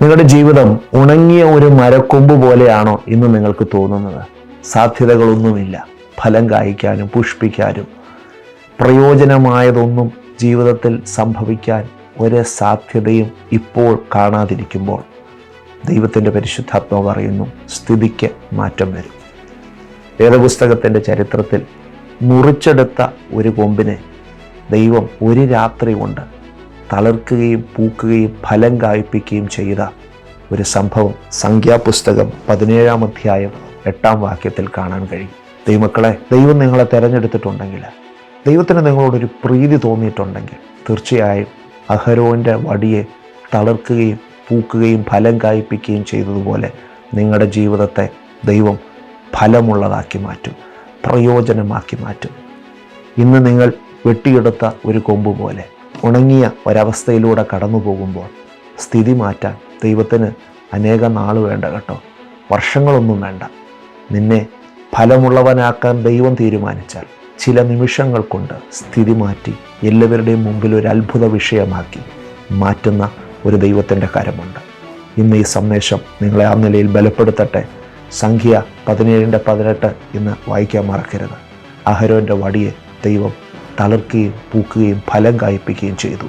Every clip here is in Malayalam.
നിങ്ങളുടെ ജീവിതം ഉണങ്ങിയ ഒരു മരക്കൊമ്പ് പോലെയാണോ ഇന്ന് നിങ്ങൾക്ക് തോന്നുന്നത്? സാധ്യതകളൊന്നുമില്ല. ഫലം കായ്ക്കാനും പുഷ്പിക്കാനും പ്രയോജനമായതൊന്നും ജീവിതത്തിൽ സംഭവിക്കാൻ ഒരു സാധ്യതയും ഇപ്പോൾ കാണാതിരിക്കുമ്പോൾ ദൈവത്തിൻ്റെ പരിശുദ്ധാത്മാവ് പറയുന്നു, സ്ഥിതിക്ക് മാറ്റം വരും. വേദപുസ്തകത്തിൻ്റെ ചരിത്രത്തിൽ മുറിച്ചെടുത്ത ഒരു കൊമ്പിനെ ദൈവം ഒരു രാത്രി കൊണ്ട് തളിർക്കുകയും പൂക്കുകയും ഫലം കായ്പിക്കുകയും ചെയ്ത ഒരു സംഭവം സംഖ്യാപുസ്തകം 17-ാം അധ്യായം 8-ാം വാക്യത്തിൽ കാണാൻ കഴിയും. ദൈവമക്കളെ, ദൈവം നിങ്ങളെ തിരഞ്ഞെടുത്തിട്ടുണ്ടെങ്കിൽ, ദൈവത്തിന് നിങ്ങളോടൊരു പ്രീതി തോന്നിയിട്ടുണ്ടെങ്കിൽ, തീർച്ചയായും അഹരോൻ്റെ വടിയെ തളിർക്കുകയും പൂക്കുകയും ഫലം കായ്പിക്കുകയും ചെയ്തതുപോലെ നിങ്ങളുടെ ജീവിതത്തെ ദൈവം ഫലമുള്ളതാക്കി മാറ്റും, പ്രയോജനമാക്കി മാറ്റും. ഇന്ന് നിങ്ങൾ വെട്ടിയെടുത്ത ഒരു കൊമ്പ് പോലെ ഉണങ്ങിയ ഒരവസ്ഥയിലൂടെ കടന്നു പോകുമ്പോൾ സ്ഥിതി മാറ്റാൻ ദൈവത്തിന് അനേക നാൾ വേണ്ട കേട്ടോ, വർഷങ്ങളൊന്നും വേണ്ട. നിന്നെ ഫലമുള്ളവനാക്കാൻ ദൈവം തീരുമാനിച്ചാൽ ചില നിമിഷങ്ങൾ കൊണ്ട് സ്ഥിതി മാറ്റി എല്ലാവരുടെയും മുമ്പിൽ ഒരു അത്ഭുത വിഷയമാക്കി മാറ്റുന്ന ഒരു ദൈവത്തിൻ്റെ കരമുണ്ട്. ഇന്ന് ഈ സന്ദേശം നിങ്ങളെ ആ നിലയിൽ ബലപ്പെടുത്തട്ടെ. സംഖ്യ 17-18 ഇന്ന് വായിക്കാൻ മറക്കരുത്. അഹരോൻ്റെ വടിയെ ദൈവം തളിർക്കുകയും പൂക്കുകയും ഫലം കായ്പിക്കുകയും ചെയ്തു.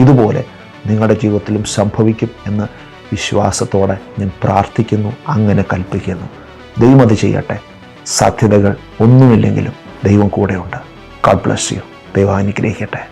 ഇതുപോലെ നിങ്ങളുടെ ജീവിതത്തിലും സംഭവിക്കും എന്ന് വിശ്വാസത്തോടെ ഞാൻ പ്രാർത്ഥിക്കുന്നു, അങ്ങനെ കൽപ്പിക്കുന്നു. ദൈവം അത് ചെയ്യട്ടെ. സാധ്യതകൾ ഒന്നുമില്ലെങ്കിലും ദൈവം കൂടെയുണ്ട്. God bless you. ദൈവം അനുഗ്രഹിക്കട്ടെ.